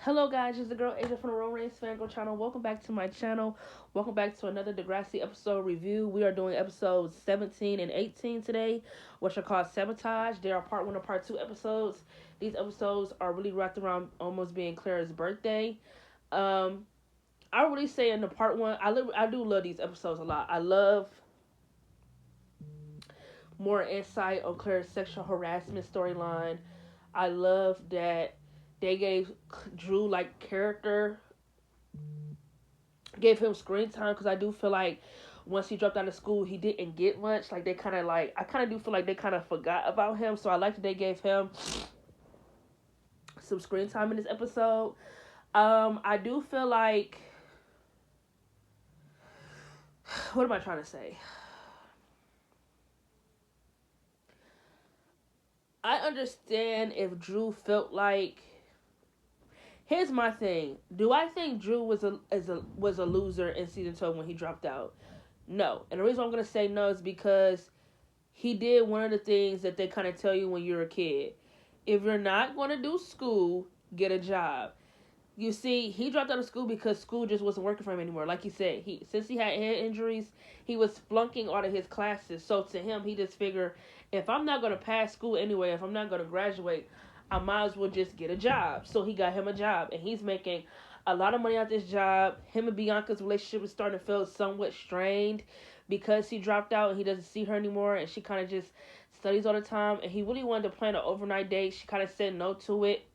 Hello guys, it's the girl Asia from the Road Race Fangirl channel. Welcome back to my channel. Welcome back to another Degrassi episode review. We are doing episodes 17 and 18 today, which are called Sabotaged. They are part 1 and part 2 episodes. These episodes are really wrapped around almost being Claire's birthday. I really say in the part 1, I do love these episodes a lot. I love more insight on Claire's sexual harassment storyline. I love that they gave Drew like character, gave him screen time, because I do feel like once he dropped out of school, he didn't get much. Like they kind of like, I kind of do feel like they kind of forgot about him. So I like that they gave him some screen time in this episode. I do feel like, what am I trying to say? I understand if Drew felt like. Here's my thing. Do I think Drew was a loser in season 2 when he dropped out? No. And the reason I'm gonna say no is because he did one of the things that they kind of tell you when you're a kid. If you're not gonna do school, get a job. You see, he dropped out of school because school just wasn't working for him anymore. Like he said, since he had head injuries, he was flunking out of his classes. So to him, he just figured, if I'm not gonna pass school anyway, if I'm not gonna graduate, I might as well just get a job. So he got him a job, and he's making a lot of money out this job. Him and Bianca's relationship is starting to feel somewhat strained because he dropped out and he doesn't see her anymore, and she kind of just studies all the time. And he really wanted to plan an overnight date. She kind of said no to it.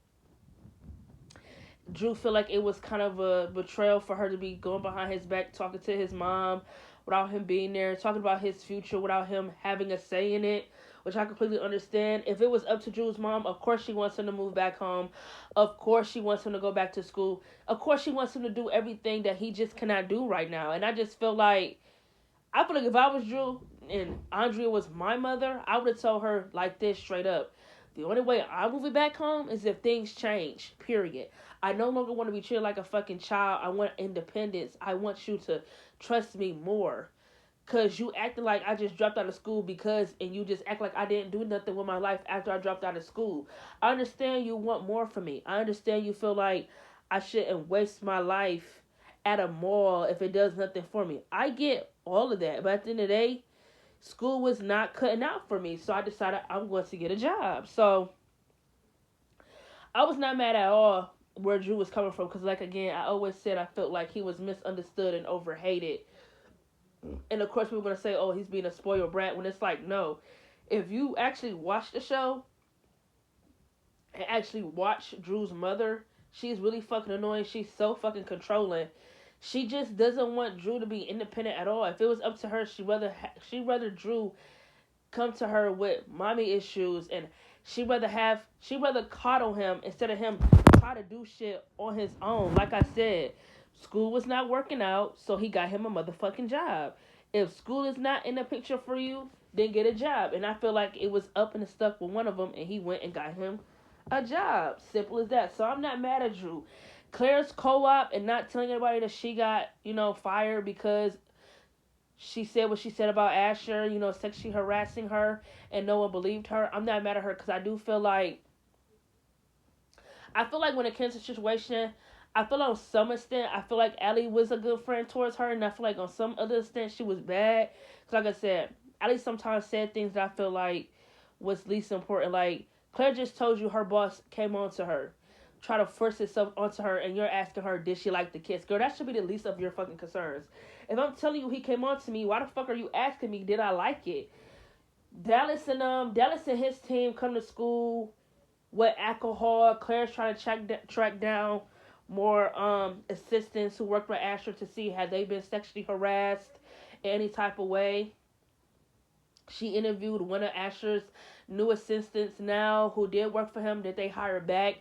Drew felt like it was kind of a betrayal for her to be going behind his back, talking to his mom without him being there, talking about his future without him having a say in it, which I completely understand. If it was up to Drew's mom, of course she wants him to move back home. Of course she wants him to go back to school. Of course she wants him to do everything that he just cannot do right now. And I just feel like, if I was Drew and Andrea was my mother, I would have told her like this straight up. The only way I'm moving back home is if things change, period. I no longer want to be treated like a fucking child. I want independence. I want you to trust me more. Because you acting like I just dropped out of school and you just act like I didn't do nothing with my life after I dropped out of school. I understand you want more from me. I understand you feel like I shouldn't waste my life at a mall if it does nothing for me. I get all of that. But at the end of the day, school was not cutting out for me. So I decided I'm going to get a job. So I was not mad at all where Drew was coming from. Because, like, again, I always said I felt like he was misunderstood and overhated. And, of course, we were going to say, oh, he's being a spoiled brat. When it's like, no. If you actually watch the show and actually watch Drew's mother, she's really fucking annoying. She's so fucking controlling. She just doesn't want Drew to be independent at all. If it was up to her, she'd rather Drew come to her with mommy issues, and she'd rather coddle him instead of him try to do shit on his own. Like I said, school was not working out, so he got him a motherfucking job. If school is not in the picture for you, then get a job. And I feel like it was up and stuck with one of them, and he went and got him a job. Simple as that. So I'm not mad at Drew. Claire's co-op and not telling anybody that she got, fired because she said what she said about Asher, sexually harassing her, and no one believed her. I'm not mad at her because I feel like when it came to the situation, I feel like on some extent, I feel like Allie was a good friend towards her, and I feel like on some other extent, she was bad. Because like I said, Allie sometimes said things that I feel like was least important. Like, Claire just told you her boss came on to her, try to force itself onto her, and you're asking her, did she like the kiss? Girl, that should be the least of your fucking concerns. If I'm telling you he came on to me, why the fuck are you asking me, did I like it? Dallas and his team come to school with alcohol. Claire's trying to track down more assistants who work for Asher to see had they been sexually harassed in any type of way. She interviewed one of Asher's new assistants now who did work for him that they hired back.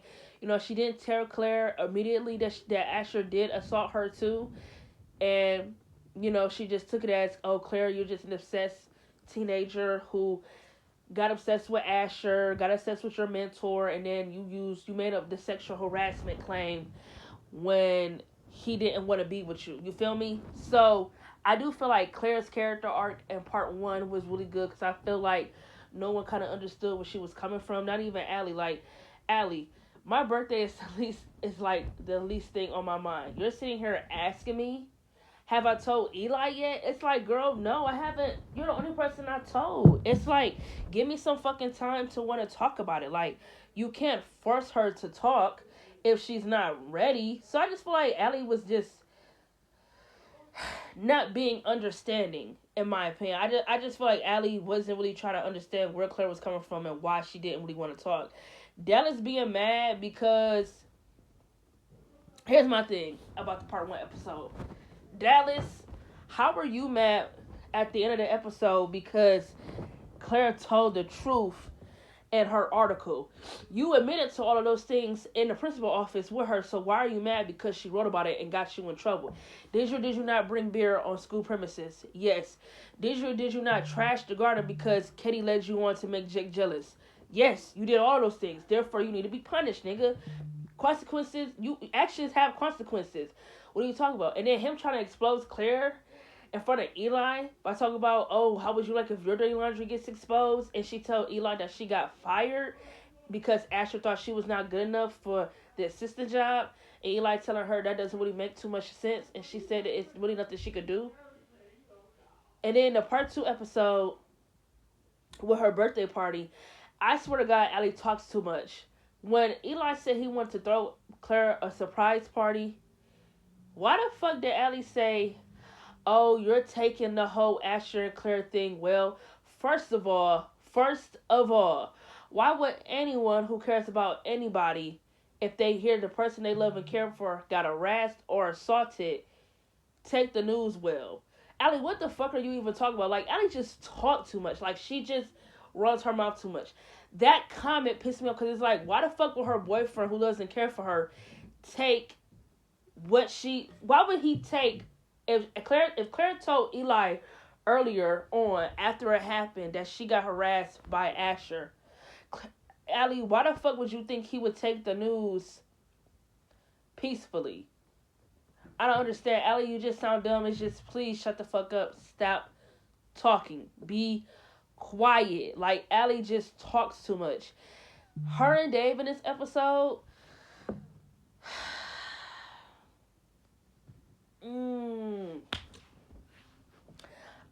She didn't tell Claire immediately that Asher did assault her too. And, she just took it as, oh, Claire, you're just an obsessed teenager who got obsessed with Asher, got obsessed with your mentor, and then you made up the sexual harassment claim when he didn't want to be with you. You feel me? So I do feel like Claire's character arc in part 1 was really good because I feel like no one kind of understood where she was coming from. Not even Allie. Like, Allie, My birthday is like the least thing on my mind. You're sitting here asking me, have I told Eli yet? It's like, girl, no, I haven't. You're the only person I told. It's like, give me some fucking time to want to talk about it. Like, you can't force her to talk if she's not ready. So I just feel like Allie was just not being understanding, in my opinion. I just feel like Allie wasn't really trying to understand where Claire was coming from and why she didn't really want to talk. Dallas being mad because here's my thing about the part 1 episode. Dallas, how were you mad at the end of the episode because Claire told the truth in her article? You admitted to all of those things in the principal office with her, so why are you mad because she wrote about it and got you in trouble? Did you not bring beer on school premises? Yes. Did you not trash the garden because Katie led you on to make Jake jealous? Yes, you did all those things. Therefore, you need to be punished, nigga. Consequences, actions have consequences. What are you talking about? And then him trying to expose Claire in front of Eli by talking about, oh, how would you like if your dirty laundry gets exposed? And she told Eli that she got fired because Asher thought she was not good enough for the assistant job. And Eli telling her that doesn't really make too much sense. And she said that it's really nothing she could do. And then the part 2 episode with her birthday party, I swear to God, Allie talks too much. When Eli said he wanted to throw Claire a surprise party, why the fuck did Allie say, oh, you're taking the whole Asher and Claire thing well? First of all, why would anyone who cares about anybody, if they hear the person they love and care for got harassed or assaulted, take the news well? Allie, what the fuck are you even talking about? Like, Allie just talked too much. Like, she just runs her mouth too much. That comment pissed me off because it's like, why the fuck would her boyfriend who doesn't care for her take why would he take, if Claire told Eli earlier on after it happened that she got harassed by Asher, Allie, why the fuck would you think he would take the news peacefully? I don't understand. Allie, you just sound dumb. It's just, please shut the fuck up. Stop talking. Be quiet. Like, Allie just talks too much. Her and Dave in this episode,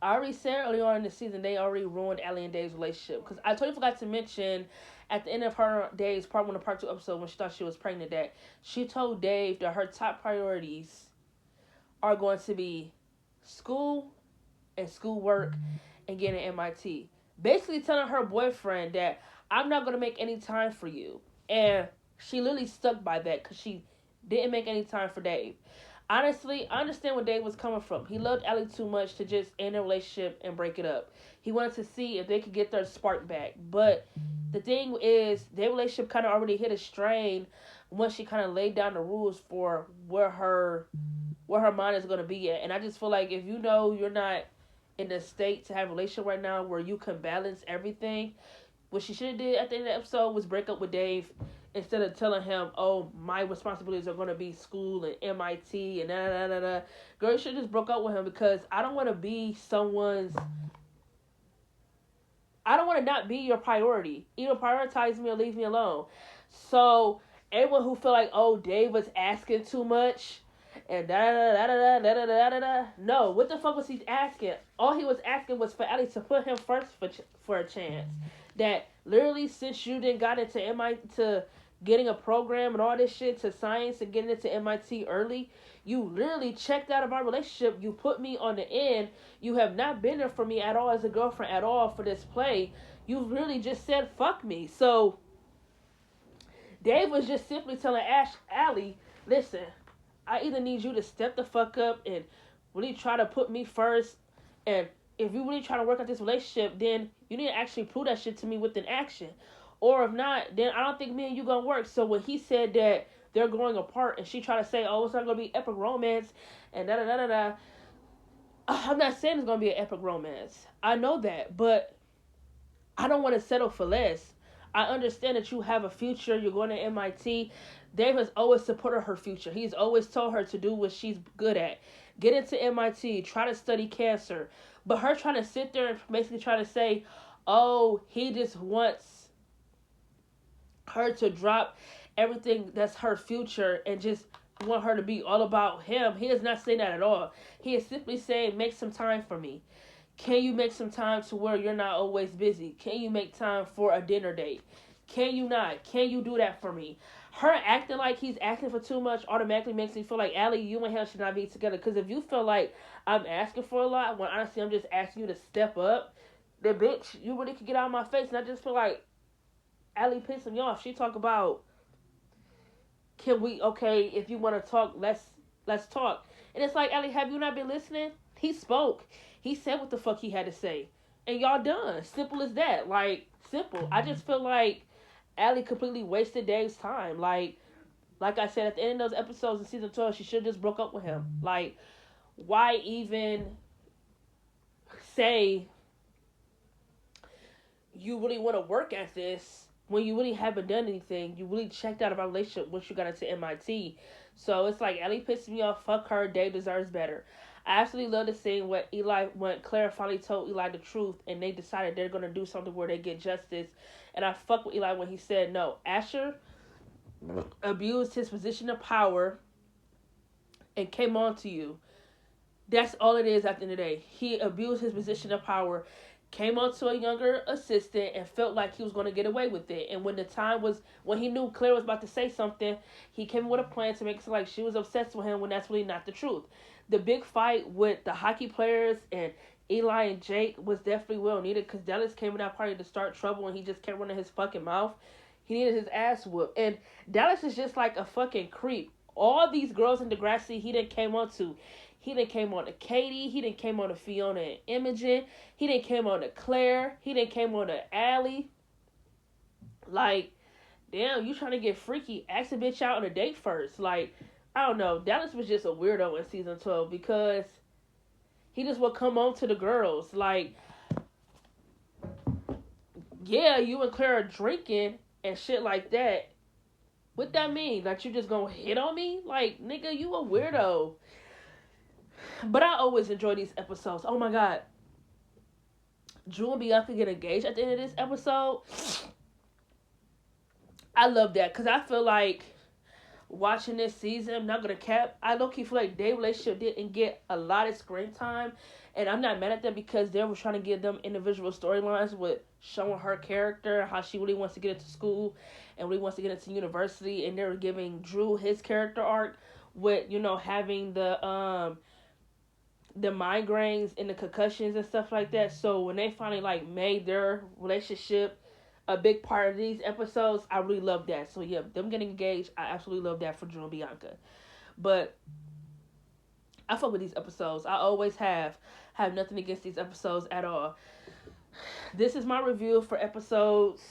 I already said earlier on in the season they already ruined Allie and Dave's relationship. Because I totally forgot to mention at the end of her Dave's part 1 and part 2 episode when she thought she was pregnant that she told Dave that her top priorities are going to be school and schoolwork and getting MIT. Basically telling her boyfriend that I'm not going to make any time for you. And she literally stuck by that because she didn't make any time for Dave. Honestly, I understand where Dave was coming from. He loved Allie too much to just end a relationship and break it up. He wanted to see if they could get their spark back. But the thing is, their relationship kind of already hit a strain once she kind of laid down the rules for where her mind is going to be at. And I just feel like if you know you're not in the state to have a relationship right now where you can balance everything, what she should have did at the end of the episode was break up with Dave instead of telling him, oh, my responsibilities are going to be school and MIT and da-da-da-da-da. Girl, you should have just broke up with him because I don't want to be I don't want to not be your priority. Either prioritize me or leave me alone. So, everyone who feel like, oh, Dave was asking too much and da-da-da-da-da-da-da-da-da-da. No, what the fuck was he asking? All he was asking was for Allie to put him first for a chance. That literally since you didn't got into to getting a program and all this shit to science and getting into MIT early, you literally checked out of our relationship. You put me on the end. You have not been there for me at all as a girlfriend at all for this play. You really just said fuck me. So Dave was just simply telling Allie, listen, I either need you to step the fuck up and really try to put me first, and if you really try to work out this relationship, then you need to actually prove that shit to me with an action. Or if not, then I don't think me and you gonna work. So when he said that they're growing apart and she tried to say, oh, it's not gonna be epic romance and da-da-da-da-da, I'm not saying it's gonna be an epic romance. I know that, but I don't want to settle for less. I understand that you have a future. You're going to MIT. Dave has always supported her future. He's always told her to do what she's good at. Get into MIT. Try to study cancer. But her trying to sit there and basically try to say, oh, he just wants her to drop everything that's her future and just want her to be all about him. He is not saying that at all. He is simply saying, make some time for me. Can you make some time to where you're not always busy? Can you make time for a dinner date? Can you not? Can you do that for me? Her acting like he's asking for too much automatically makes me feel like, Allie, you and him should not be together. Because if you feel like I'm asking for a lot, when honestly I'm just asking you to step up, then bitch, you really could get out of my face. And I just feel like Allie pissed me off. She talk about, can we, okay, if you want to talk, let's talk. And it's like, Allie, have you not been listening? He spoke. He said what the fuck he had to say. And y'all done. Simple as that. Like, simple. I just feel like Allie completely wasted Dave's time. Like I said, at the end of those episodes in season 12, she should have just broke up with him. Like, why even say you really want to work at this when you really haven't done anything? You really checked out of our relationship once you got into MIT. So it's like, Ellie pissed me off. Fuck her. Dave deserves better. I absolutely love the scene when Claire finally told Eli the truth and they decided they're going to do something where they get justice. And I fuck with Eli when he said, no, Asher abused his position of power and came on to you. That's all it is at the end of the day. He abused his position of power, came on to a younger assistant, and felt like he was going to get away with it. And when the time was, when he knew Claire was about to say something, he came with a plan to make it seem like she was obsessed with him when that's really not the truth. The big fight with the hockey players and Eli and Jake was definitely well needed because Dallas came in that party to start trouble and he just kept running his fucking mouth. He needed his ass whooped. And Dallas is just like a fucking creep. All these girls in Degrassi he didn't came on to. He didn't came on to Katie. He didn't came on to Fiona and Imogen. He didn't came on to Claire. He didn't came on to Allie. Like, damn, you trying to get freaky. Ask a bitch out on a date first. Like, I don't know. Dallas was just a weirdo in season 12 because he just would come on to the girls. Like, yeah, you and Claire are drinking and shit like that. What that mean? Like, you just gonna hit on me? Like, nigga, you a weirdo. But I always enjoy these episodes. Oh my god. Drew and Bianca get engaged at the end of this episode. I love that because I feel like watching this season, I'm not gonna cap, I low-key feel like their relationship didn't get a lot of screen time, and I'm not mad at them because they were trying to give them individual storylines with showing her character, how she really wants to get into school and really wants to get into university, and they were giving Drew his character arc with, you know, having the migraines and the concussions and stuff like that. So when they finally like made their relationship a big part of these episodes, I really love that. So yeah, them getting engaged, I absolutely love that for Drew and Bianca. But I fuck with these episodes. I always have nothing against these episodes at all. This is my review for episodes.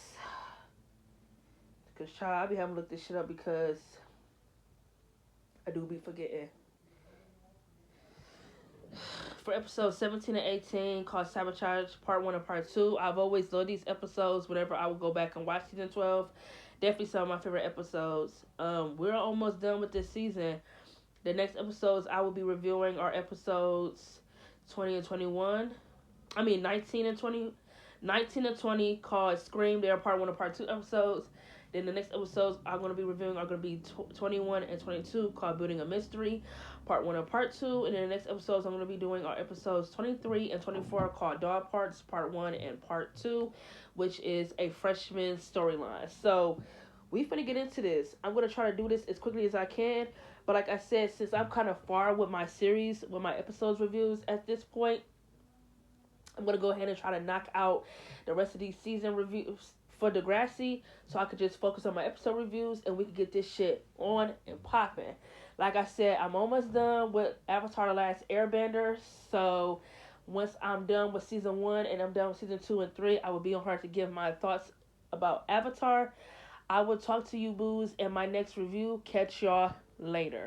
Because child, I be having to look this shit up because I do be forgetting. For episodes 17 and 18, called Sabotaged Part 1 and Part 2. I've always loved these episodes whenever I would go back and watch season 12. Definitely some of my favorite episodes. We're almost done with this season. The next episodes I will be reviewing are episodes 20 and 21. 19 and 20. 19 and 20 called Scream. They are Part 1 and Part 2 episodes. Then the next episodes I'm going to be reviewing are going to be 21 and 22 called Building a Mystery, Part 1 and Part 2. And then the next episodes I'm going to be doing are episodes 23 and 24 called Dog Parts, Part 1 and Part 2, which is a freshman storyline. So we finna get into this. I'm going to try to do this as quickly as I can. But like I said, since I'm kind of far with my series, with my episodes reviews at this point, I'm going to go ahead and try to knock out the rest of these season reviews for Degrassi, so I could just focus on my episode reviews and we could get this shit on and popping. Like I said, I'm almost done with Avatar: The Last Airbender, so once I'm done with season 1 and I'm done with season 2 and 3, I will be on her to give my thoughts about Avatar. I will talk to you boos in my next review. Catch y'all later.